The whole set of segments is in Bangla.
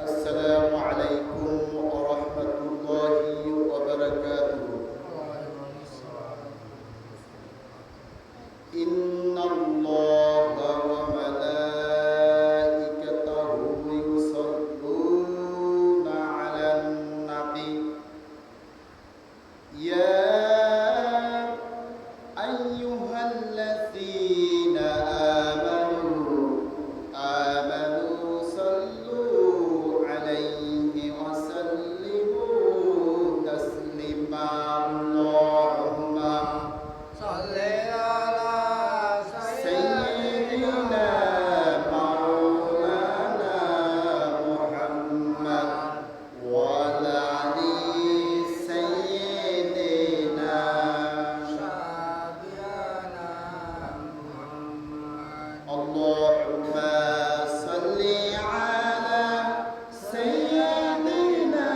السلام عليكم ورحمة الله وبركاته. إن الله وملائكته يصلون على النبي يا أيها الذين آمنوا صلوا عليه وسلموا تسليما. اللهم صل على سيدنا مولانا محمد وعلى آل سيدنا شافعنا محمد. اللهم صل على سيدنا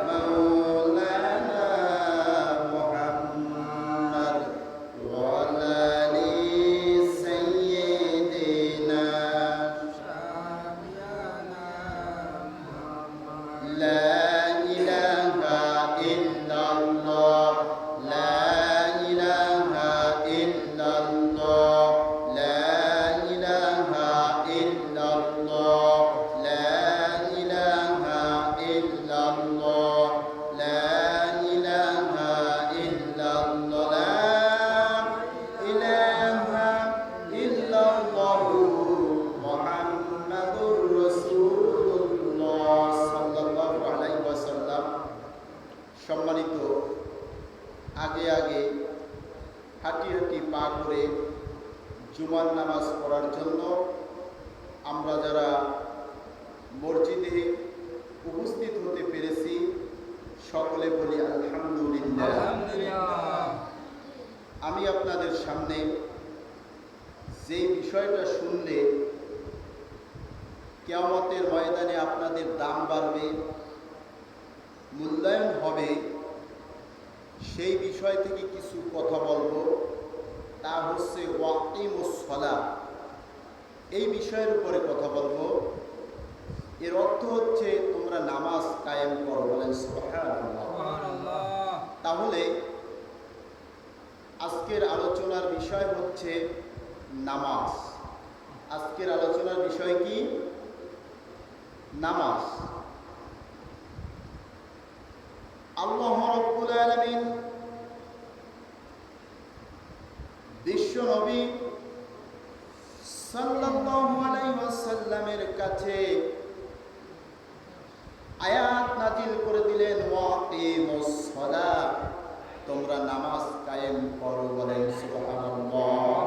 مولانا محمد وعلى آل سيدنا شافعنا محمد. لا إله إلا الله لا إله إلا الله لا إله إلا الله لا إله إلا الله لا إله إلا الله لا إله إلا الله محمد رسول الله সাল্লাল্লাহু আলাইহি ওয়াসাল্লাম। সম্মানিত, আগে আগে হাঁটি হাঁটি পা করে জুমার নামাজ পড়ার জন্য আমরা যারা মসজিদে উপস্থিত হতে পেরেছি সকলে বলি আলহামদুলিল্লাহ। আলহামদুলিল্লাহ। আমি আপনাদের সামনে যে বিষয়টা শুনলে কিয়ামতের ময়দানে আপনাদের দাম বাড়বে, মূল্যায়ন হবে, সেই বিষয় থেকে কিছু কথা বলবো। তা হচ্ছে ওয়াকিমুস সালাহ, এই বিষয়ের উপরে কথা বলবো। এর অর্থ হচ্ছে তোমরা নামাজ কায়েম করো, বলেন সুবহানাল্লাহ। সুবহানাল্লাহ। তাহলে আজকের আলোচনার বিষয় হচ্ছে নামাজ। আজকের আলোচনার বিষয় কি? নামাজ। আল্লাহ রাব্বুল আলামিন বিশ্ব নবী সাল্লাল্লাহু আলাইহি ওয়াসাল্লামের কাছে আয়াত নাজিল করে দিলেন, ওয়াকিমুস সালাহ, তোমরা নামাজ কায়েম করো, বলেন সুবহানাল্লাহ।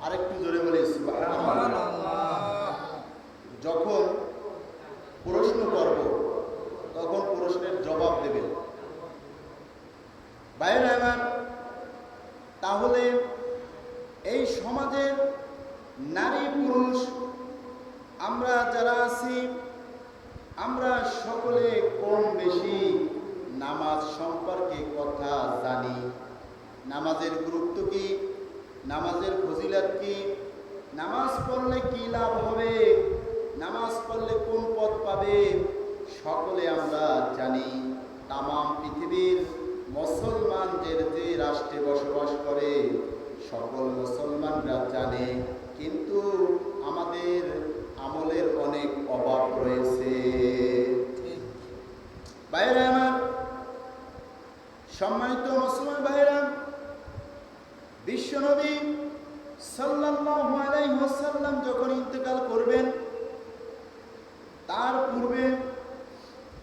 আরেকটু জোরে বলি সুবহানাল্লাহ। সুবহানাল্লাহ। যখন প্রশ্ন করব তখন প্রশ্নের জবাব দেবেন। ভাইরা আমার, তাহলে এই সমাজের নারী পুরুষ আমরা যারা আছি, আমরা সকলে কম বেশি নামাজ সম্পর্কে কথা জানি। নামাজের গুরুত্ব কি, নামাজের ফজিলত কি, নামাজ পড়লে কি লাভ হবে, নামাজ পড়লে কোন পথ পাবে, সকলে আমরা জানি। তামাম পৃথিবীর মুসলমানদের যে রাষ্ট্রে বসবাস করে সকল মুসলমানরা জানে, কিন্তু আমাদের আমলের অনেক অভাব রয়েছে। ভাইরা আমার, সম্মানিত মুসলমান ভাইরা, বিশ্বনবী সাল্লাল্লাহু আলাইহি ওয়াসাল্লাম যখন ইন্তেকাল করবেন, তার পূর্বে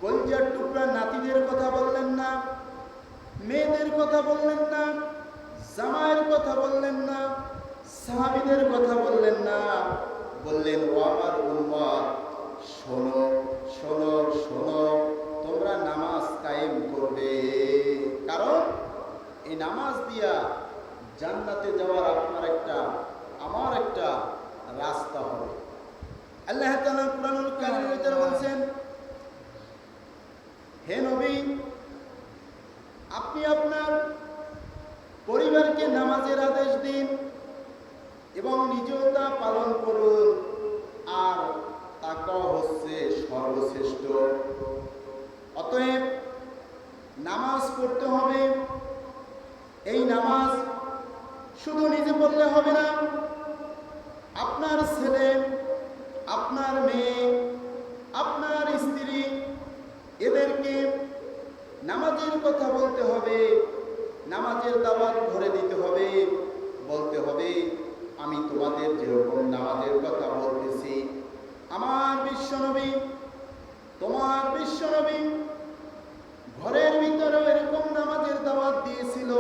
কলিজার টুকরা নাতিদের কথা বললেন না, মেয়েদের কথা বললেন না, জামাইয়ের কথা বললেন না, সাহাবীদের কথা বললেন না, বললেন, ও আমার উম্মত, শোনো শোনো শোনো, তোমরা নামাজ কায়েম করবে, কারণ এই নামাজ দিয়া জান্নাতে যাওয়ার আপনার একটা আমার একটা রাস্তা হবে। আল্লাহ তাআলা কুরআনুল কারীমের ভিতরে বলছেন, হে নবী, আপনি আপনার পরিবারকে নামাজের আদেশ দিন এবং নিজেও তা পালন করুন। আর তাকওয়া হচ্ছে সর্বশ্রেষ্ঠ। অতএব নামাজ পড়তে হবে। এই নামাজ শুধু নিজে পড়লে হবে না, আপনার ছেলে, আপনার মেয়ে, আপনার স্ত্রী, এদেরকে নামাজের কথা বলতে হবে, নামাজের দাওয়াত ধরে দিতে হবে, বলতে হবে আমি তোমাদের যেরকম নামাজের কথা বলতেছি, আমার বিশ্বনবী, তোমার বিশ্বনবী ঘরের ভিতরে এরকম নামাজের দাওয়াত দিয়েছিল,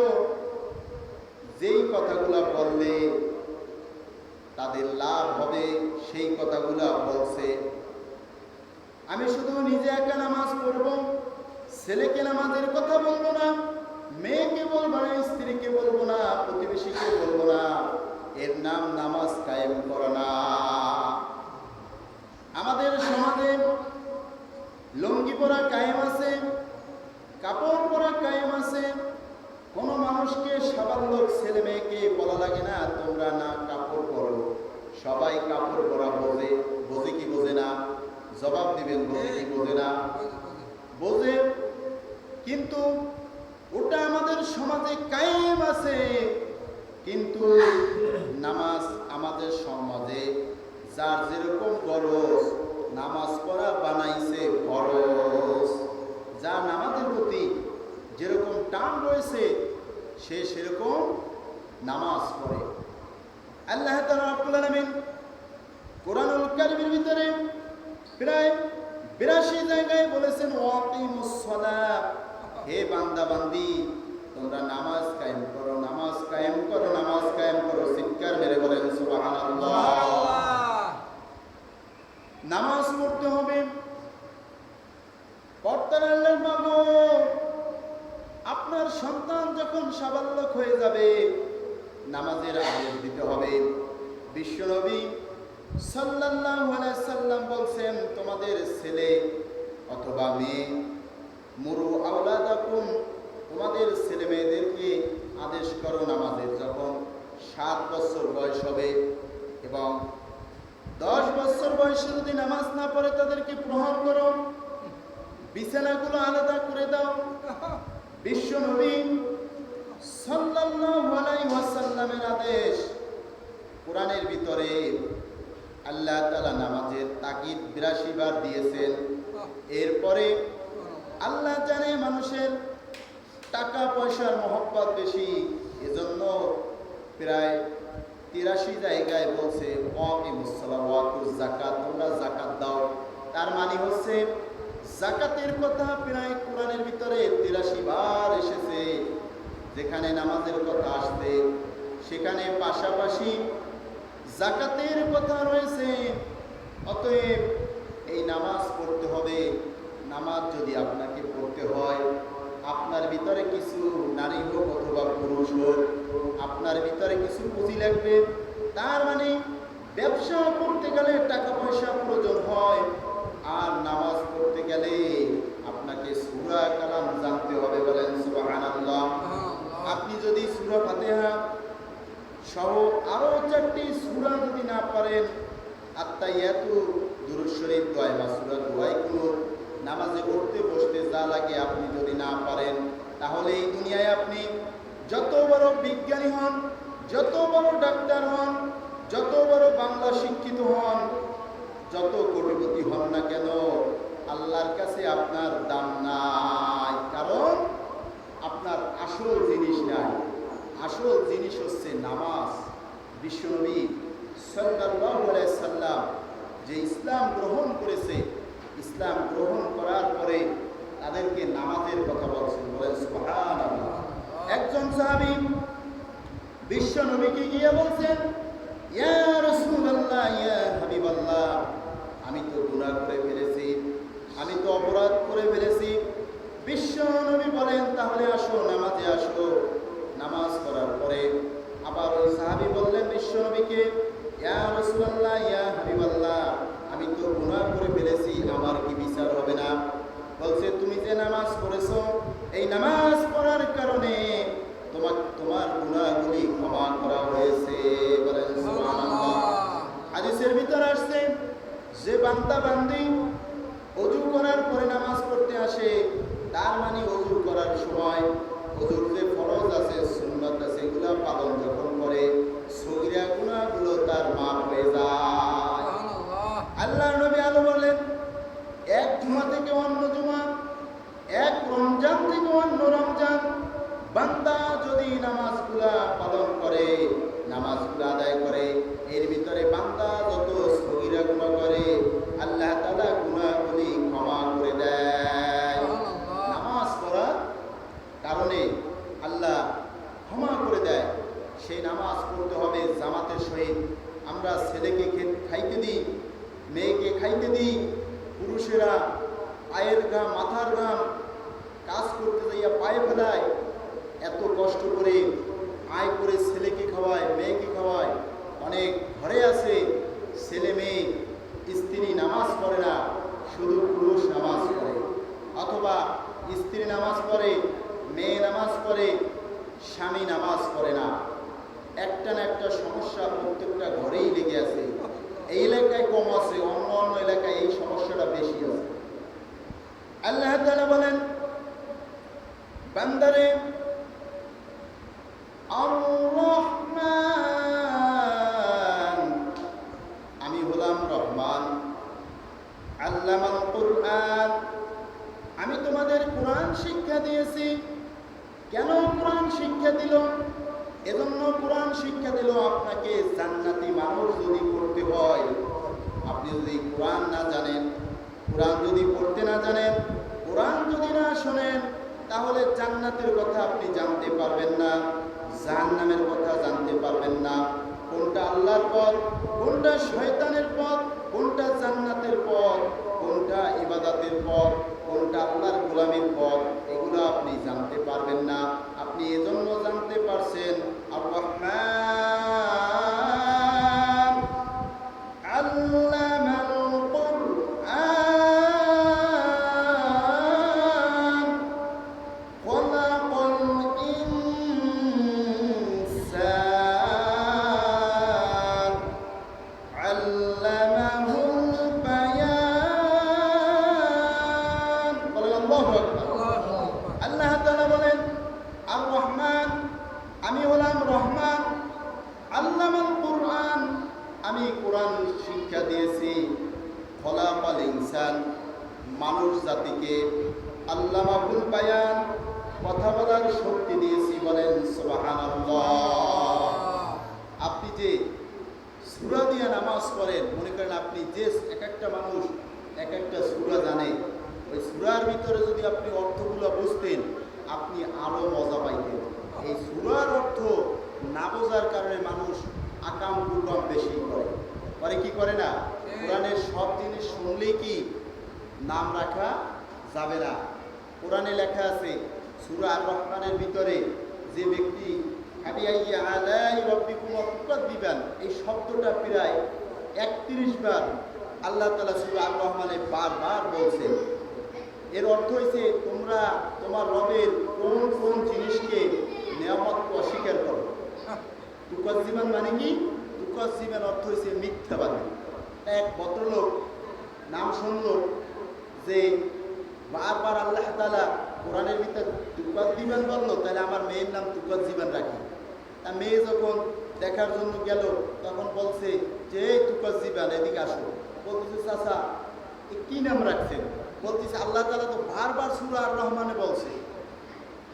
যেই কথাগুলা বললে তাদের লাভ হবে সেই কথাগুলা বলছে। আমি শুধু নিজে একা নামাজ পড়ব, ছেলেকে নামাজের কথা বলবো না, মেয়েকে বলবো না, স্ত্রীকে বলবো না, প্রতিবেশীকে বলবো না, এর নাম নামাজ কায়েম করা না। আমাদের সমাজে লুঙ্গি পরা কায়েম আছে, কাপড় পরা কায়েম আছে। কোনো মানুষকে সাবালক ছেলে মেয়েকে বলা লাগে না তোমরা না কাপড় পরো, সবাই কাপড় পরা বোঝে। বোঝে কি বোঝে না? জবাব দিবেন, বোঝে কি বোঝে না? বোঝে, কিন্তু ওটা আমাদের সমাজে কায়েম আছে। কিন্তু নামাজ আমাদের সমাজে যার যেরকম গরজ, নামাজ পড়া বানাইছে ফরজ। যার নামাজের প্রতি যেরকম টান রয়েছে সে সেরকম নামাজ পড়ে। আল্লাহ তাআলা রাব্বুল আলামিন কোরআনুল কারীমের ভিতরে প্রায় 82 জায়গায় বলেছেন ওয়াকিমুস সালাহ, হে বান্দা বান্দি তোমরা নামাজ কায়েম করো, নামাজ কায়েম করো, নামাজ কায়েম করো। চিৎকার মেরে বলেন সুবহানাল্লাহ। নামাজ পড়তে হবে। পর্দার আল্লাহর বাবু, আপনার সন্তান যখন সাবালক হয়ে যাবে নামাজের আদেশ দিতে হবে। বিশ্বনবী সাল্লাল্লাহু আলাইহি সাল্লাম বলছেন তোমাদের ছেলে অথবা মেয়ে, মুরু আওলাদাকুম, তোমাদের ছেলে মেয়েদেরকে আদেশ করো নামাজের। যখন 7 বছর বয়স হবে এবং 10 বছর বয়সে যদি নামাজ না পড়ে তাদেরকে প্রহার করো, বিছানাগুলো আলাদা করে দাও। বিশ্বনবী সাল্লাল্লাহু আলাইহি ওয়াসাল্লামের আদেশ। কোরআনের ভিতরে আল্লাহ তাআলা নামাজের তাকিদ 82 বার দিয়েছেন। এরপরে আল্লাহ জানে মানুষের টাকা পয়সার মহব্বত বেশি, এজন্য প্রায় 83 জায়গায় বলছে ওয়াকিমুস সালাহ ওয়াতুজ যাকাত, তোমরা যাকাত দাও। তার মানে হচ্ছে যাকাতের কথা প্রায় কোরআনের ভিতরে 83 বার এসেছে। যেখানে নামাজের কথা আসবে সেখানে পাশাপাশি যাকাতের কথা রয়েছে। অতএব এই নামাজ পড়তে হবে। নামাজ যদি আপনাকে পড়তে হয়, আপনার ভিতরে কিছু নারী হোক অথবা পুরুষ হোক, আপনার ভিতরে কিছু পুঁজি লাগবে। তার মানে ব্যবসা করতে গেলে টাকা পয়সা প্রয়োজন হয়, আর নামাজ পড়তে গেলে আপনাকে সূরা কালাম জানতে হবে। বলেন সুবহানাল্লাহ। আপনি যদি সূরা ফাতিহা সহ আরো 4টি সূরা যদি না পারেন, আত্তাহিয়াতু, দুরূদ শরীফ, দোয়া বা সূরা দোয়াই কুনুত, নামাজে উঠতে বসতে যা লাগে আপনি যদি না পারেন, তাহলে এই দুনিয়ায় আপনি যত বড় বিজ্ঞানী হন, যত বড় ডাক্তার হন, যত বড় বাংলা শিক্ষিত হন, যত কোটিপতি হন না কেন, আল্লাহর কাছে আপনার দাম নাই। কারণ আপনার আসল জিনিস নাই। আসল জিনিস হচ্ছে নামাজ। বিশ্বনবী সাল্লাল্লাহু আলাইহি সাল্লাম যে ইসলাম গ্রহণ করেছে, ইসলাম গ্রহণ করার পরে তাদেরকে নামাজের কথা বলছেন। বলেন সুবহানাল্লাহ। একজন সাহাবী বিশ্বনবীকে গিয়ে বলছেন, ইয়া রাসূলুল্লাহ, ইয়া হাবিবাল্লাহ, আমি তো গুনাহ করে ফেলেছি, আমি তো অপরাধ করে ফেলেছি। বিশ্বনবী বলেন তাহলে আসো, নামাজে আসো। নামাজ করার পরে আবার ওই সাহাবী বললেন বিশ্বনবীকে, ইয়া রাসূলুল্লাহ, ইয়া হাবিবাল্লাহ, আমি তো গুনাহ করে ফেলেছি, আমার কি বিচার হবে না? বলছে তুমি যে নামাজ পড়েছো, এই নামাজ পড়ার কারণে তোমার গুনাহগুলি ক্ষমা করা হয়েছে। বলেন সুবহানাল্লাহ। হাদিসের ভিতর আসছে যে বান্দা বান্দি অজু করার পরে নামাজ পড়তে আসে, তার মানে অজু করার সময় অজুর যে ফরজ আছে, সুন্নাত আছে, এগুলা পালন যখন করে সগীরা গুনাহগুলো তার মাফ হয়ে যায়। সুবহানাল্লাহ। আল্লাহ নবী আলো বলেন, এক জুমা থেকে অন্য জুমা, এক রমজান থেকে অন্য রমজান, বান্দা যদি নামাজগুলা পালন করে, নামাজগুলা আদায় করে, এর ভিতরে বান্দা যত সগীরা গুনাহ করে আল্লাহ তাআলা গুনাহগুলি ক্ষমা করে দেয়। সুবহানাল্লাহ। নামাজ পড়ার কারণে আল্লাহ ক্ষমা করে দেয়। সেই নামাজ পড়তে হবে জামাতের সহিত। আমরা ছেলেকে খাইতে দিই, মেয়েকে খাইতে দিই, পুরুষেরা পায়ের ঘাম, মাথার ঘাম কাজ করতে যাইয়া পায়ে ফেলায়, এত কষ্ট করে আয় করে ছেলেকে খাওয়ায়, মেয়েকে খাওয়ায়। অনেক ঘরে আছে ছেলে মেয়ে, স্ত্রী নামাজ পড়ে না, শুধু পুরুষ নামাজ পড়ে, অথবা স্ত্রী নামাজ পড়ে, মেয়ে নামাজ পড়ে, স্বামী নামাজ পড়ে না। একটা না একটা সমস্যা প্রত্যেকটা ঘরেই লেগে আছে। এই এলাকায় কম আছে, অন্য অন্য এলাকায় এই সমস্যাটা বেশি আছে। আল্লাহ তাআলা বলেন, বান্দারে আর রহমান, আমি হলাম রহমান। আল্লামাল কুরআন, আমি তোমাদের কোরআন শিক্ষা দিয়েছি। কেন কোরআন শিক্ষা দিল? এজন্য কোরআন শিক্ষা দিল আপনাকে জান্নাতি মানুষ যদি করতে হয়। আপনি যদি কোরআন না জানেন, কোরআন যদি পড়তে না জানেন, কোরআন যদি না শোনেন, তাহলে জান্নাতের কথা আপনি জানতে পারবেন না, জাহান্নামের কথা জানতে পারবেন না। কোনটা আল্লাহর পথ, কোনটা শয়তানের পথ, কোনটা জান্নাতের পথ, কোনটা ইবাদতের পথ, কোনটা আল্লাহর গোলামীর পথ, এগুলো আপনি জানতে পারবেন না। আপনি এজন্য জানতে পারছেন আর রহমান আল্লামাল কুরআন খলাকাল ইনসান আল্লামাহুল বায়ান। বলেন আল্লাহু আকবার। আল্লাহু আকবার। আল্লাহ তাআলা বলেন, আর রহমান, আমি হলাম রহমান। আল্লামাল কুরআন, আমি কোরআন শিক্ষা দিয়েছি। খলাকাল ইনসান, মানুষ জাতিকে। আল্লামাহুল বায়ান, কথা বলার শক্তি দিয়েছি। বলেন সুবহানাল্লাহ। আপনি যে সূরা দিয়ে নামাজ পড়েন, মনে করেন আপনি যে এক একটা মানুষ এক একটা সূরা জানে, ওই সূরার ভিতরে যদি আপনি অর্থগুলো বুঝতেন, আপনি আরো মজা পাইতেন। এই সূরার অর্থ না বোঝার কারণে মানুষ আকাম কুকাম বেশি করে। কি করে না? কোরআনের সব জিনিস শুনলেই কি নাম রাখা যাবে না। কোরআনে লেখা আছে সূরা আর রহমানের ভিতরে, যে ব্যক্তি হাবিয়াইয়া আলাই রাব্বিকুম তুকাদ্দিবান, এই শব্দটা প্রায় 31 বার আল্লাহ তাআলা সূরা আর রহমানে বারবার বলছেন। এর অর্থ হইছে তোমরা তোমার রবের কোন কোন জিনিসকে নিয়ামত অস্বীকার করো। তুকাজ্জিবান মানে কি? তুকাজ্জিবান অর্থ হইছে মিথ্যাবাদী। এক ভদ্রলোক নাম শুনলো যে বারবার আল্লাহ তাআলা কোরআনের ভিতরে তুকাজ্জিবান বললো, তাহলে আমার মেয়ের নাম তুকাজ্জিবান রাখি। তা মেয়ে যখন দেখার জন্য গেল, তখন বলছে যে এই তুকাজ্জিবান, এদিকে আসো। বলতেছে চাচা কি নাম রাখছেন? বলতেছে আল্লাহ তাআলা তো বারবার সূরা আর রহমানে বলছে,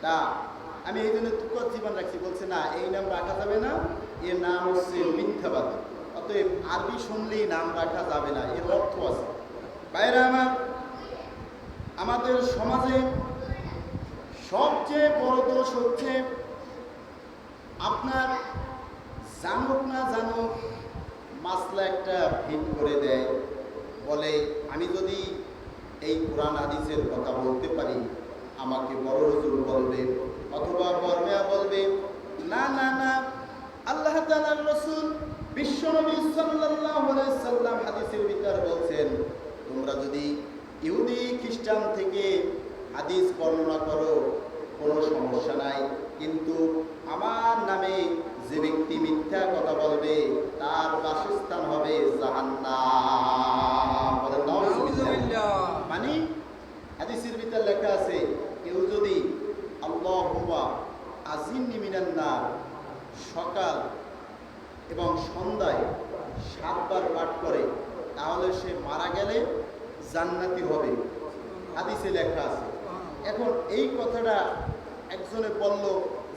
না আমি এই জন্য তুকাজ্জিবান রাখছি। বলছে না, এই নাম রাখা যাবে না, এর নাম হচ্ছে মিথ্যাবাদী। অতএব আরবি শুনলেই নাম রাখা যাবে না, এর অর্থ আছে। বাইরে আমাদের সমাজে সবচেয়ে বড় দোষ হচ্ছে আপনার জানুক না জানুক মাসলা একটা ভিট করে দেয়। বলে আমি যদি এই কোরআন হাদিসের কথা বলতে পারি, আমাকে বড় হুজুর বলবে অথবা বরমেয়া বলবে। না না না, আল্লাহ তাআলার রাসূল বিশ্বনবী সাল্লাল্লাহু আলাইহি সাল্লাম হাদিসের ভিতর বলছেন, তোমরা যদি ইহুদি খ্রিস্টান থেকে হাদিস বর্ণনা করো কোনো সমস্যা নাই, কিন্তু আমার নামে যে ব্যক্তি মিথ্যা কথা বলবে তার বাসস্থান হবে জাহান্নাম। বলেন নাউজুবিল্লাহ। মানে বার পাঠ করে তাহলে সে মারা গেলে জান্নাতি হবে, হাদিসে লেখা আছে। এখন এই কথাটা একজনে বলল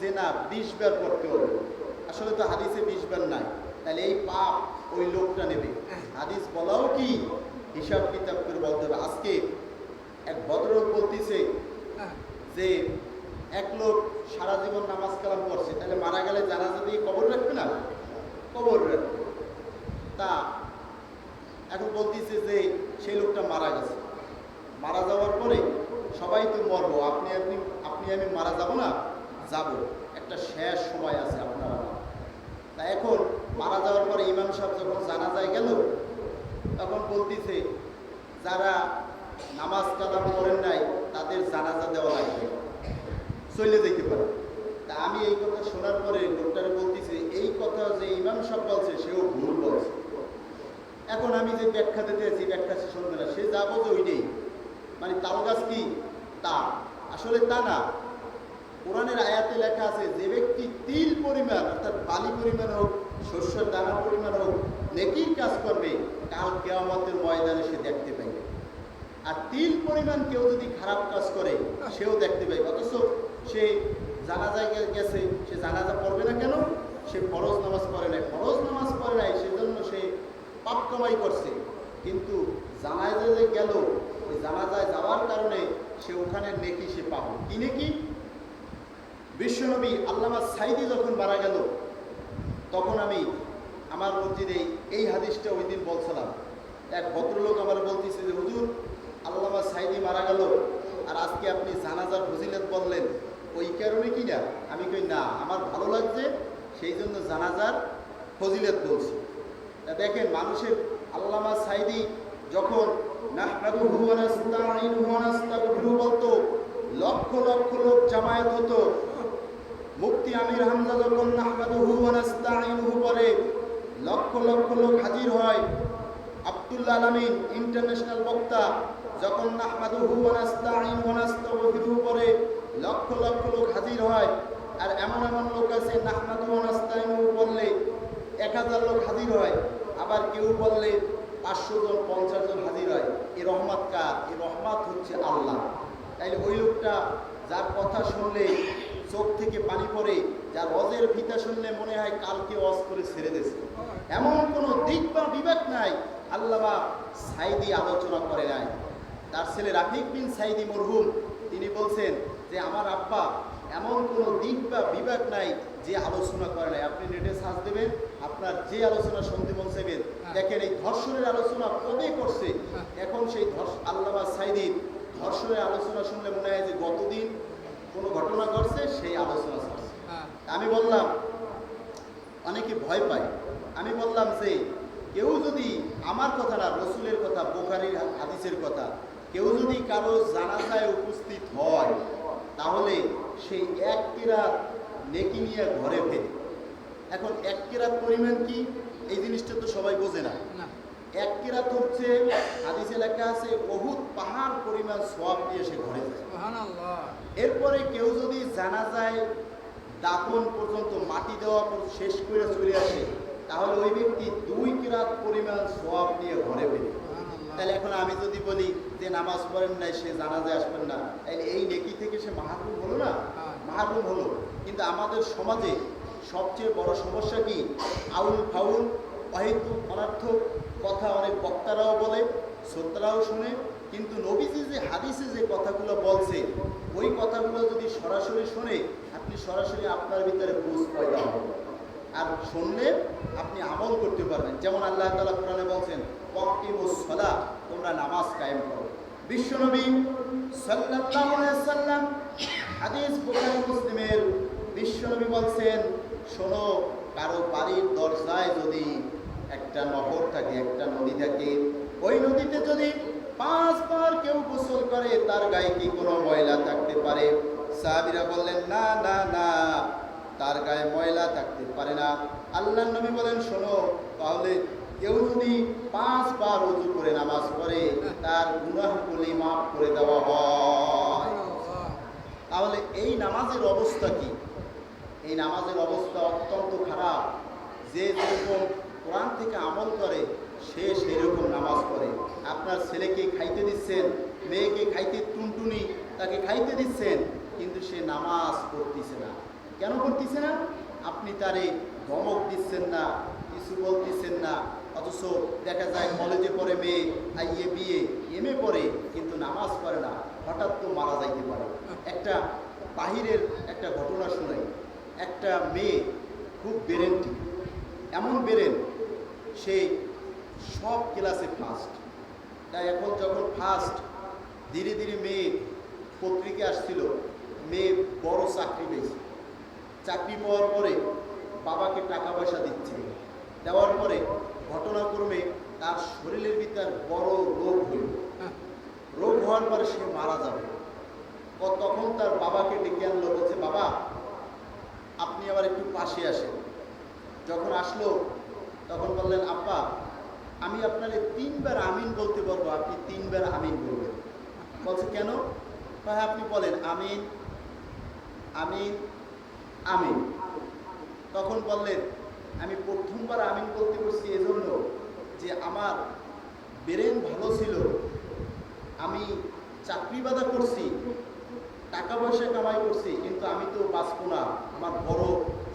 যে না 20 বার পড়তে হবে, আসলে তো হাদিসে 20 বার নাই, তাহলে এই পাপ ওই লোকটা নেবে। হাদিস বলাও কি হিসাব কিতাব করে বলতে হবে। আজকে এক ভদ্রলোক বলতেছে যে এক লোক সারা জীবন নামাজ কালাম করছে, তাহলে মারা গেলে জানাজা দিয়ে কবর রাখবে না? কবর রাখবে। তা এখন বলতেছে যে সেই লোকটা মারা গেছে, মারা যাওয়ার পরে সবাই তো মরবো, আপনি আমি মারা যাব না? যাব, একটা শেষ সময় আছে আপনারা। তা এখন মারা যাওয়ার পরে ইমাম সাহেব যখন জানাজায় গেল তখন বলতেছে যারা নামাজ কালাম করেন নাই তাদের জানাজা দেওয়া লাগবে, চলে যেতে পারে। তা আমি এই কথা শোনার পরে লোকটারে বলতেছি এই কথা যে ইমাম সাহেব বলছে সেও ভুল বলছে। এখন আমি যে ব্যাখ্যা দিতে আছি ব্যাখ্যা সে শুনবে না, সে যা বোঝে ওইটাই, মানে তাল গাছ কি তা, আসলে তা না। কোরআনের আয়াতে লেখা আছে যে ব্যক্তি তিল পরিমাণ অর্থাৎ বালি পরিমাণ হোক, শস্যের দানা পরিমাণ হোক নেকির কাজ করবে, কাল কিয়ামতের ময়দানে সে দেখতে পাইবে। আর তিল পরিমাণ কেউ যদি খারাপ কাজ করে সেও দেখতে পাইবে, অথচ সে জানাজায় গেছে, সে জানাজা পড়বে না কেন? সে ফরজ নামাজ পড়ে নাই, ফরজ নামাজ পড়ে নাই সেজন্য সে পাপ কামাই করছে, কিন্তু জানাজায় যে গেল ওই জানাজায় যাওয়ার কারণে সে ওখানে নেকি সে পাবে। কি নেকি? বিশ্বনবী আল্লামা সাইদি যখন মারা গেল তখন আমি আমার মসজিদে এই হাদিসটা ওই দিন বলছিলাম। এক ভদ্রলোক আমার বলতেছে যে হুজুর আল্লামা সাইদি মারা গেল আর আজকে আপনি জানাজার ফজিলত বললেন, ওই কারণে কি না? আমি কই না, আমার ভালো লাগছে সেই জন্য জানাজার ফজিলত বলছি। তা দেখেন মানুষের আল্লামা সাইদি যখন নাহমাদুহু ওয়া নাস্তাঈনুহু ওয়া নাস্তাগফিরুহু বলতো, লক্ষ লক্ষ লোক জামায়াত হতো। মুফতি আমির হামজা যখন নাহমাদুহু ওয়া নাস্তাঈনুহু পড়ে লক্ষ লক্ষ লোক হাজির হয়। আব্দুল্লাহ আলামিন ইন্টারন্যাশনাল বক্তা যখন নাহমাদুহু ওয়া নাস্তাঈনুহু ওয়া নাস্তাগফিরুহু পড়ে লক্ষ লক্ষ লোক হাজির হয়। আর এমন এমন লোক আছে নাহমাদুহু ওয়া নাস্তাঈনুহু বললে 1000 লোক হাজির হয়, আবার কেউ বললে 500 জন 50 জন হাজির হয়। এই রহমত কার? এই রহমত হচ্ছে আল্লাহ। তাইলে ওই লোকটা যার কথা শুনলে চোখ থেকে পানি পড়ে, যার অজের ফিতা শুনলে মনে হয় কালকে অজ করে ছেড়ে দিয়েছে, এমন কোনো দিক বা বিবেক নাই আল্লামা সাইদি আলোচনা করে নাই। তার ছেলে রাফিক বিন সাইদি মরহুম তিনি বলছেন যে আমার আব্বা এমন কোনো দিক বা বিবেক নাই যে আলোচনা করে নাই। আপনি নেটে সার্চ দেবেন, আপনার যে আলোচনা শুনতে মন চাইবেন, দেখেন এই ধর্ষণের আলোচনা কবে করছে। এখন সেই আল্লামা সাইদির ধর্ষণের আলোচনা শুনলে মনে হয় যে গতদিন কোনো ঘটনা ঘটছে সেই আলোচনা চলছে। আমি বললাম অনেকে ভয় পায়, আমি বললাম যে কেউ যদি আমার কথা না, রসুলের কথা, বুখারীর হাদিসের কথা, কেউ যদি কারো জানাজায় উপস্থিত হয় তাহলে সেই এক কিরাত নেকি নিয়ে ঘরে ফেরে। এখন এক কিরাত পরিমাণ কি এই জিনিসটা তো সবাই বোঝে না। এক কিরাত হচ্ছে হাদিসে লেখা আছে বহুত পাহাড় পরিমাণ সওয়াব নিয়ে সে ঘরে যায়। সুবহানাল্লাহ। এরপরে কেউ যদি জানাজায় দাফন পর্যন্ত মাটি দেওয়া শেষ করে চলে আসে তাহলে ওই ব্যক্তি 2 কিরাত পরিমাণ সওয়াব নিয়ে ঘরে ফেরে। তাহলে এখন আমি যদি বলি যে নামাজ পড়েন নাই সে জানাজায় আসবেন না, তাহলে এই নেকি থেকে সে মাহরুম হলো না? মাহরুম হলো। কিন্তু আমাদের সমাজে সবচেয়ে বড় সমস্যা কি? আউল ফাউল অহেতুক অনর্থক কথা অনেক বক্তারাও বলে, শ্রোতারাও শুনে, কিন্তু নবীজি যে হাদিসে যে কথাগুলো বলছে ওই কথাগুলো যদি সরাসরি শোনে আপনি সরাসরি আপনার ভিতরে বুঝ পয়দা হবে, আর শুনলে আপনি আমল করতে পারবেন। যেমন আল্লাহ তাআলা কোরআনে বলছেন ওয়াকিমুস সালাহ, তোমরা নামাজ কায়েম করো। বিশ্বনবী সাল্লাল্লাহু আলাইহি সাল্লাম হাদিস বুখারী মুসলিমের বিশ্বনবী বলছেন শোনো, কারো বাড়ির দরজায় যদি একটা নহর থাকে, একটা নদী থাকে, ওই নদীতে যদি 5 বার কেউ গোসল করে তার গায়ে কি কোনো ময়লা থাকতে পারে? সাহাবীরা বললেন না না না, তার গায়ে ময়লা থাকতে পারে না। আল্লাহর নবী বলেন শোনো, তাহলে কেউ যদি 5 বার ওযু করে নামাজ পড়ে তার গুনাহগুলি মাফ করে দেওয়া হয়। তাহলে এই নামাজের অবস্থা কি? এই নামাজের অবস্থা অত্যন্ত খারাপ। যে যেরকম কোরআন থেকে আমল করে আপনার ছেলেকে খাইতে দিচ্ছেন, মেয়েকে খাইতে টুনটুনি তাকে খাইতে দিচ্ছেন, কিন্তু সে নামাজ পড়তেছে না। কেন পড়তেছে না? আপনি তারে ধমক দিচ্ছেন না, কিছু বলতেছেন না, অথচ দেখা যায় কলেজে পড়ে মেয়ে, আইএ বিএ এমএ পড়ে, কিন্তু নামাজ পড়ে না, হঠাৎ তো মারা যাইতে পারে। একটা বাহিরের একটা ঘটনা শোনাই। একটা মেয়ে খুব বেরেন্টি, এমন বেরেন, সে সব ক্লাসে ফার্স্ট। তাই এখন যখন ফার্স্ট, ধীরে ধীরে মেয়ে পত্রিকা আসছিল, মেয়ে বড় চাকরি পেয়েছে। চাকরি পাওয়ার পরে বাবাকে টাকা পয়সা দিচ্ছে, দেওয়ার পরে ঘটনাক্রমে তার শরীরের ভিতর বড় রোগ হইল। রোগ হওয়ার পরে সে মারা যাবে। তখন তার বাবাকে ডেকে আনলো, বলছে বাবা আপনি আবার একটু পাশে আসেন। যখন আসলো তখন বললেন আব্বা আমি আপনারে 3 বার আমিন বলতে পারবো, আপনি 3 বার আমিন বলবেন। বলছে কেন? হ্যাঁ আপনি বলেন আমিন আমিন আমিন। তখন বললেন আমি প্রথমবার আমিন বলতে পারছি এজন্য যে আমার ব্রেন ভালো ছিল, আমি চাকরি বাদা করছি, টাকা পয়সা কামাই করছি, কিন্তু আমি তো বাঁচবো না, আমার বড়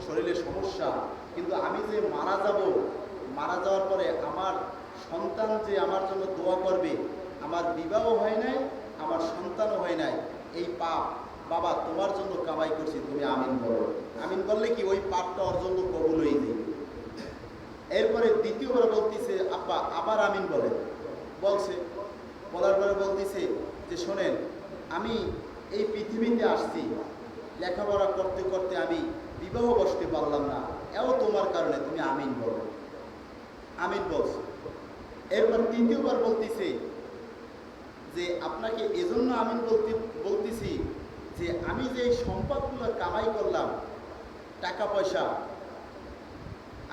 শরীরে সমস্যা, কিন্তু আমি যে মারা যাব, মারা যাওয়ার পরে আমার সন্তান যে আমার জন্য দোয়া করবে, আমার বিবাহ হয় নাই, আমার সন্তানও হয় নাই, এই পাপ বাবা তোমার জন্য কামাই করছি, তুমি আমিন বলো। আমিন বললে কি ওই পাপটা ওর জন্য কবুল হয়ে যাবে। এরপরে দ্বিতীয়বার বলতেছে আব্বা আবার আমিন বলেন। বলছে, বলার পরে বলতেছে যে শোনেন আমি এই পৃথিবীতে আসছি, লেখাপড়া করতে করতে আমি বিবাহ বসতে পারলাম না, এও তোমার কারণে, তুমি আমিন বলো। আমিন বলছে। এরপর তৃতীয়বার বলতেছে যে আপনাকে এজন্য আমিন বলতেছি যে আমি যে এই সম্পদগুলো কামাই করলাম, টাকা পয়সা,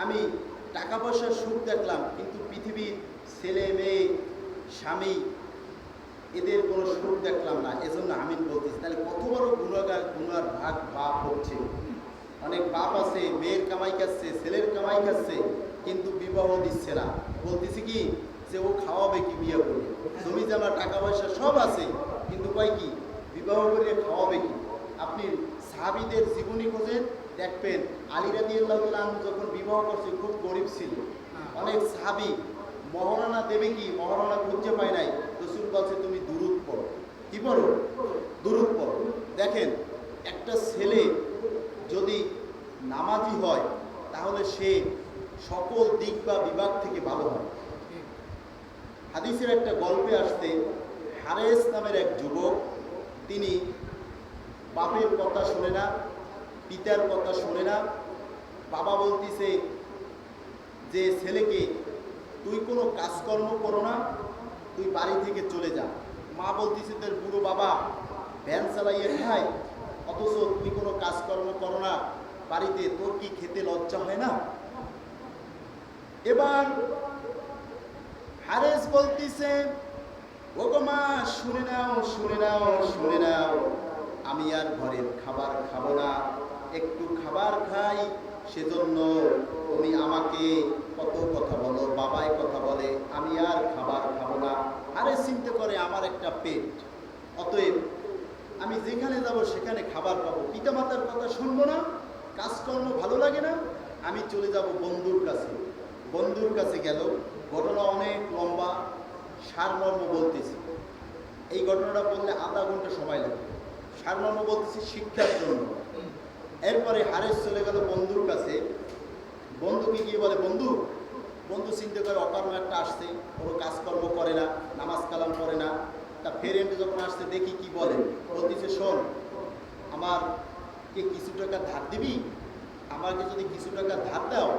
আমি টাকা পয়সার সুখ দেখলাম, কিন্তু পৃথিবীর ছেলে মেয়ে স্বামী এদের কোনো সুখ দেখলাম না, এজন্য আমিন বলতেছি। তাহলে কত বড় গুনার ভাগ বাপ হচ্ছে। অনেক বাপ আছে মেয়ের কামাই খাচ্ছে, ছেলের কামাই খাচ্ছে, কিন্তু বিবাহ দিচ্ছে না। বলতেছি কি যে ও খাওয়াবে কি বিয়ে করে, জমি জমা টাকা পয়সা সব আছে, কিন্তু কয় কি বিবাহ করে খাওয়াবে কি। আপনি সাহাবীদের জীবনী খোঁজেন, দেখবেন আলী রাদিয়াল্লাহু তাআলা আনহু যখন বিবাহ করছে খুব গরিব ছিল। অনেক সাহাবী মহারণা দেবে কি, মহারণা খুঁজে পায় নাই, রাসূল বলছে তুমি দুরূদ পড়ো। কি পড়ো? দুরূদ পড়ো। দেখেন একটা ছেলে যদি নামাজি হয় তাহলে সে সকল দিক বা বিভাগ থেকে ভালো হয়। হাদিসের একটা গল্পে আসতে, হারেস নামের এক যুবক, তিনি বাপের কথা শোনে না, পিতার কথা শোনে না। বাবা বলতেছে যে ছেলেকে তুই কোনো কাজকর্ম করো না, তুই বাড়ি থেকে চলে যা। মা বলতেছে তোর বুড়ো বাবা ভ্যান চালাইয়ে খায়, অথচ তুই কোনো কাজকর্ম করো না বাড়িতে, তোর কি খেতে লজ্জা হয় না? এবার হারেস বলতেছে ও গো মা শুনে নাও শুনে নাও শুনে নাও, আমি আর ঘরের খাবার খাবো না, একটু খাবার খাই, সেজন্য তুমি আমাকে কত কথা বলো, বাবাই কথা বলে, আমি আর খাবার খাবো না। আরে চিন্তা করে আমার একটা পেট, অতএব আমি যেখানে যাব সেখানে খাবার পাবো, পিতামাতার কথা শুনবো না, কাজকর্ম ভালো লাগে না, আমি চলে যাব বন্ধুর কাছে। বন্ধুর কাছে গেল, ঘটনা অনেক লম্বা, সারমর্ম বলতেছি, এই ঘটনাটা বললে আধা ঘন্টা সময় লাগবে। সারমর্ম বলতেছি শিক্ষার জন্য। এরপরে হারেস চলে গেল বন্ধুর কাছে। বন্ধুকে গিয়ে বলে বন্ধু, বন্ধু চিন্তা করে অকার্ম একটা আসছে, ওর কাজকর্ম করে না, নামাজ কালাম করে না। তা ফ্রেন্ড যখন আসছে দেখি কি বলে, বলতেছে শোন আমার কে কিছু টাকা ধার দিবি, আমাকে যদি কিছু টাকা ধার দাও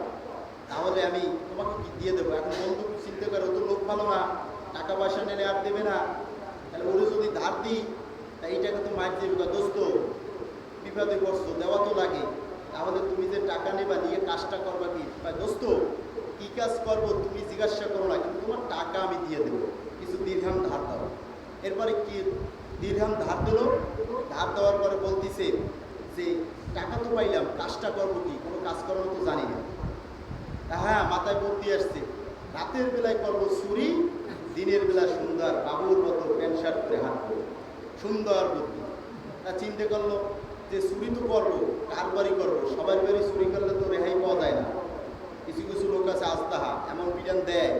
তাহলে আমি তোমাকে কি দিয়ে দেবো। এখন বন্ধু চিন্তা করে ও তো লোক ভালো না, টাকা পয়সা নিলে আর দেবে না, তাহলে ওরে যদি ধার দিই তা এই টাকা তো মার দেবে, দোস্ত বিপদে পড়ছো, দেওয়া তো লাগে, তাহলে তুমি যে টাকা নেবা নিয়ে কাজটা করবা কি? দোস্ত কি কাজ করবো তুমি জিজ্ঞাসা করো না, কিন্তু তোমার টাকা আমি দিয়ে দেবো, কিছু দিরহাম ধার দাও। এরপরে কি দিরহাম ধার দিল। ধার দেওয়ার পরে বলতেছে যে টাকা তো পাইলাম, কাজটা করবো কি, কোনো কাজকর্ম তো জানি না। হ্যাঁ মাথায় বুদ্ধি আসছে, রাতের বেলায় করবো চুরি, দিনের বেলা সুন্দর বাবুর মতো প্যান্ট শার্ট করে হাঁটবো, সুন্দর বুদ্ধি। তা চিন্তা করলো যে চুরি তো করবো, কার বাড়ি করবো, সবার বাড়ি চুরি করলে তো রেহাই পাওয়া যায় না। কিছু কিছু লোক আছে আস্তাহা, এমন বিধান দেয়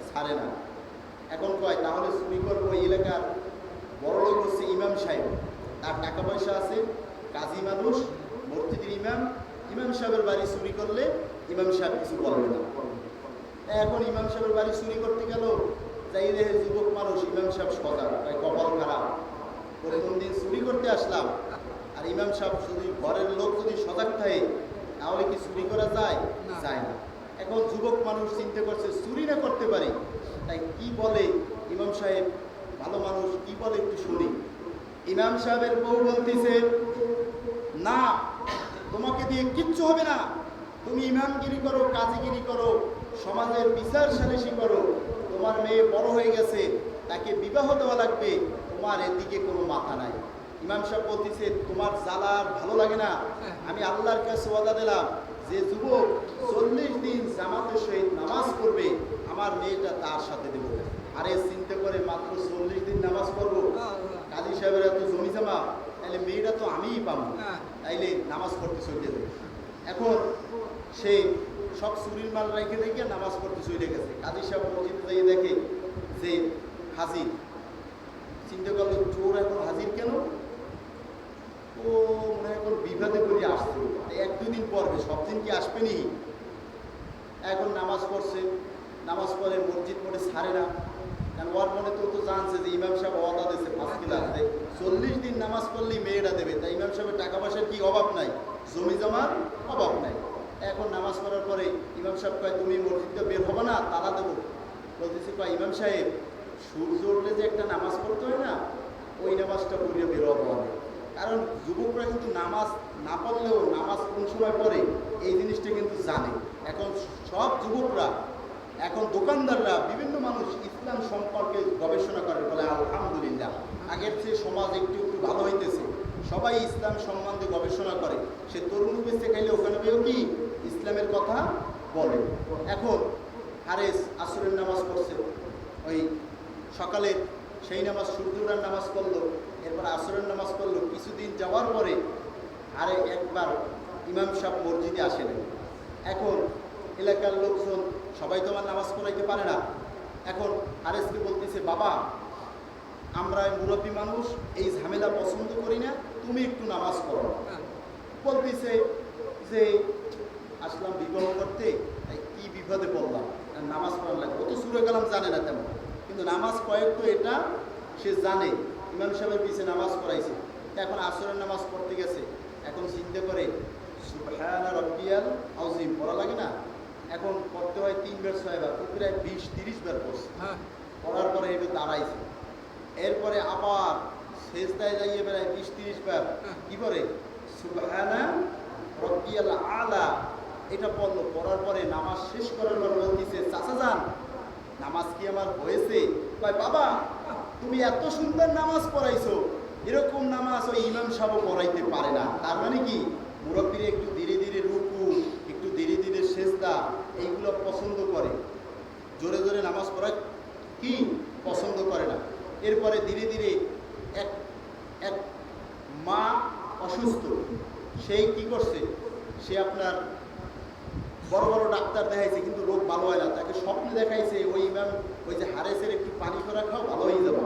ছাড়ে না। এখন কয় তাহলে চুরি করবো, এই এলাকার বড় লোক হচ্ছে ইমাম সাহেব, তার টাকা পয়সা আছে, কাজী মানুষ, মসজিদের ইমাম, ইমাম সাহেবের বাড়ি চুরি করলে ইমাম সাহেব কিছু বলবে না। এখন ইমাম সাহেবের বাড়ি চুরি করতে গেল, যাই রে যুবক মানুষ, ইমাম সাহেব সজাগ, তাই কপাল খারাপ, প্রথম দিন চুরি করতে আসলাম, আর ইমাম সাহেব যদি ঘরের লোক যদি সজাগ থাকে তাহলে কি চুরি করা যায়? যায় না। এখন যুবক মানুষ চিন্তা করছে চুরি না করতে পারি, তাই কি বলে ইমাম সাহেব, ভালো মানুষ কি বলে একটু শুনি। ইমাম সাহেবের বউ বলতেছে, না তোমাকে দিয়ে কিচ্ছু হবে না, তুমি ইমামগিরি করো, কাজীগিরি করো, সমাজের বিচার সালিশি করো, তোমার মেয়ে বড় হয়ে গেছে, তাকে বিবাহ দেওয়া লাগবে, তোমার এদিকে কোনো মাথা নাই। ইমাম সাহেব বলতেছে, তোমার জ্বালা আর ভালো লাগে না? আমি আল্লাহর কাছে ওয়াদা দিলাম যে যুবক 40 দিন জামাতের সহিত নামাজ পড়বে, আমার মেয়েটা তার সাথে দেবো। আরে চিন্তা করে মাত্র 40 দিন নামাজ পড়বো, কাজী সাহেবের এত জমি জমা, তাহলে মেয়েটা তো আমিই পাবো, তাইলে নামাজ পড়তে চলে যাবে। এখন সে সব চুরির মাল রেখে রেখে নামাজ পড়তে চলে গেছে। কাজী সাহেব মসজিদে যাইয়ে দেখে যে হাজির। চিন্তা করলো চোর এখন হাজির কেন? ও মনে এখন বিবাদে করে আসছে, 1-2 দিন পড়বে, সব দিন কি আসবে নি? এখন নামাজ পড়ছে, নামাজ পড়ে মসজিদ পড়ে ছাড়ে না, কারণ ওর মনে তো জানছে যে ইমাম সাহেব ওয়াদা দিয়েছে 5 কিলাস, 40 দিন নামাজ পড়লেই মেয়েরা দেবে, তাই ইমাম সাহেবের টাকা পয়সার কি অভাব নাই, জমি জমার অভাব নাই। এখন নামাজ পড়ার পরে ইমাম সাহেব কয়, তুমি মসজিদে বের হবে না, তালা দেবো। বলতেছি, কয় ইমাম সাহেব সূর্য উঠলে যে একটা নামাজ পড়তে হয় না, ওই নামাজটা পড়িয়ে বের হবো হবে। কারণ যুবকরা কিন্তু নামাজ না পড়লেও নামাজ কোন সময় পড়ে এই জিনিসটা কিন্তু জানে। এখন সব যুবকরা, এখন দোকানদাররা, বিভিন্ন মানুষ ইসলাম সম্পর্কে গবেষণা করে, বলে আলহামদুলিল্লাহ আগের চেয়ে সমাজ একটু একটু ভালো হইতেছে, সবাই ইসলাম সম্বন্ধে গবেষণা করে। সে তরুণ বেঁচে খাইলে ওখানে পেয়েও কি ইসলামের কথা বলে। এখন হারেস আসরের নামাজ পড়ছে, ওই সকালে সেই নামাজ সূর্যোদয়ের নামাজ পড়লো, এরপর আসরের নামাজ পড়লো। কিছুদিন যাওয়ার পরে আরে একবার ইমাম সাহেব মসজিদে আসেন। এখন এলাকার লোকজন সবাই তো আমার নামাজ পড়াইতে পারে না। এখন হারেসকে বলতেছে, বাবা আমরা মুরব্বী মানুষ, এই ঝামেলা পছন্দ করি না, তুমি একটু নামাজ পড়ো। বলতেছে যে আসলাম বিবাহ করতে, তাই কি বিপদে পড়লাম, নামাজ পড়ার লাগে। ও তো সূরা কালাম জানে না তেমন, কিন্তু নামাজ কয়েক তো এটা সে জানে। ইমাম সাহেবের পিছে নামাজ পড়াইছে, এখন আসরের নামাজ পড়তে গেছে। এখন চিন্তা করে সুবহানা রাব্বিয়াল আযীম পড়া লাগে না, এখন পড়তে হয় 3 বার 6 বার, প্রায় 20-30 বার পড়ছে। পড়ার পরে একটু দাঁড়াইছে, এরপরে আবার সেজদায় যাইয়ে বেড়ায় 20-30 বার কি করে সুবহানা রাব্বিয়াল আলা এটা পড়লো। পড়ার পরে নামাজ শেষ করার পর বলতেছে, চাচা যান নামাজ কি আমার হয়েছে? কয় বাবা তুমি এত সুন্দর নামাজ পড়াইছো, এরকম নামাজ ওই ইমাম সাহেব পড়াইতে পারে না। তার মানে কি মুরব্বীর একটু ধীরে ধীরে রুকু, একটু ধীরে ধীরে সেজদা এইগুলো পছন্দ করে, জোরে জোরে নামাজ পড়া কি পছন্দ করে না। এরপরে ধীরে ধীরে এক এক মা অসুস্থ, সেই কি করছে, সে আপনার বড় বড় ডাক্তার দেখাইছে কিন্তু রোগ ভালো হয় না। তাকে স্বপ্নে দেখাইছে ওই ইমাম, ওই যে হারেসের একটু পানি করা খাও ভালো হয়ে যাবে।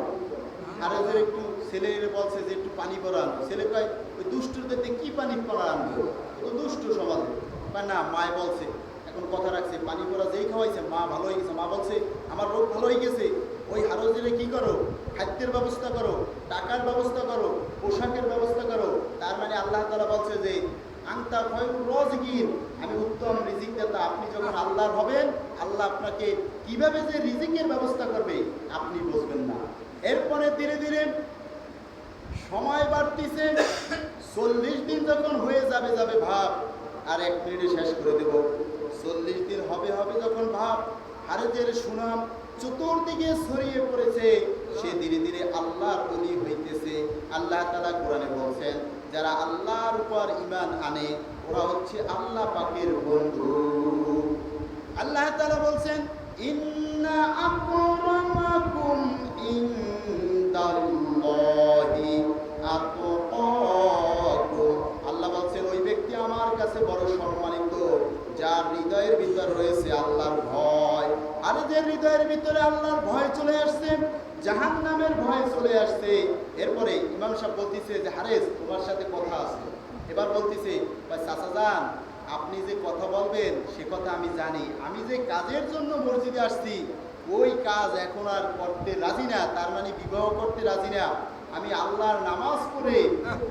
হারেসের একটু ছেলের বলছে যে একটু পানি করা আনবো। ছেলে কয় ওই দুষ্টদেরকে কি পানি করা আনবো, তো দুষ্ট সমাজে। বা না, মায় বলছে, এখন কথা রাখছে, পানি করা যেই খাওয়াইছে মা ভালো হয়ে গেছে। মা বলছে আমার রোগ ভালো হয়ে গেছে, ওই হারজের কি করো, খাদ্যের ব্যবস্থা করো, টাকার ব্যবস্থা করো, পোশাকের ব্যবস্থা করো। তার মানে আল্লাহ তাআলা বলছে যে আনতা খায়রুর রাযিকিন, আমি উত্তম রিজিক দাতা। আপনি যখন আল্লাহর হবেন, আল্লাহ আপনাকে কিভাবে যে রিজিকের ব্যবস্থা করবে আপনি বুঝবেন না। এরপরে ধীরে ধীরে সময় বাড়তিছে, 40 দিন যখন হয়ে যাবে যাবে ভাব, আর 1 মিনিটে শেষ করে দেব। 40 দিন হবে হবে যখন ভাব, হারেজের সুনাম চতুর্দিকে ছড়িয়ে পড়েছে, সে ধীরে ধীরে আল্লাহর ওলি হইতেছে। আল্লাহ তাআলা কোরআনে বলছেন, যারা আল্লাহর উপর ঈমান আনে ওরা হচ্ছে আল্লাহ পাকের বন্ধু। আল্লাহ তাআলা বলছেন, ইন্না আকরামাকুম হৃদয়ের ভিতরে আল্লাহর ভয় চলে আসছে, জাহান্নামের ভয় চলে আসছে। এরপরে ইমাম সাহেব বলতেছে যে হারেস তোমার সাথে কথা আছে। এবার বলতেছে ভাই চাচা যান, আপনি যে কথা বলবেন সে কথা আমি জানি, আমি যে কাজের জন্য মসজিদে আসছি ওই কাজ এখন আর করতে রাজি না, তার মানে বিবাহ করতে রাজি না। আমি আল্লাহর নামাজ পড়ে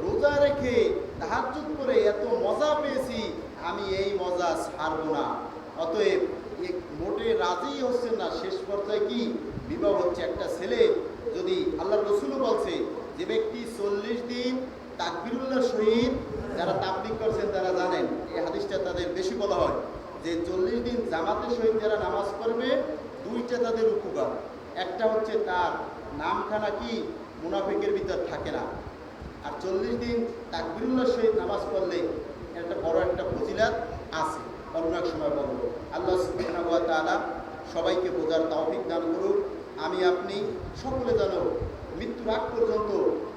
রোজা রেখে তাহাজ্জুদ করে এত মজা পেয়েছি, আমি এই মজা ছাড়ব না। অতএব মোটে রাজি হচ্ছেন না। শেষ পর্যায়ে কি বিবাহ হচ্ছে। একটা ছেলে যদি আল্লাহ রসুলও বলছে যে ব্যক্তি 40 দিন তাকবিরুল্লাহ শহীদ, যারা তাবলিগ করছেন তারা জানেন এই হাদিসটা তাদের বেশি বলা হয় যে 40 দিন জামাতের সহিত যারা নামাজ পড়বে দুইটা তাদের উপকার। একটা হচ্ছে তার নামখানা কি মুনাফিকের ভিতর থাকে না, আর 40 দিন তাকবিরুল্লাহ শহীদ নামাজ পড়লে একটা বড় একটা ফজিলাত আছে। অন্য এক সময় বলবো। আল্লাহ সুবহানাহু ওয়া তাআলা সবাইকে বোঝার তৌফিক দান করুক। আমি আপনি সকলে যেন মৃত্যুর আগ পর্যন্ত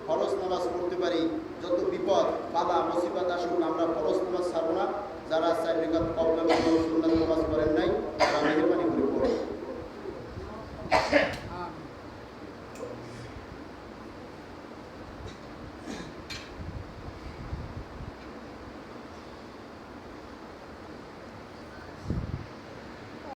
ফরজ নামাজ পড়তে পারি। যত বিপদ বাধা মুসিবত আসুক আমরা ফরজ নামাজ ছাড়ব না। যারা 4 রাকাত কবলা বা সুন্নাত নামাজ পড়েন নাই তারা মেহেরবানি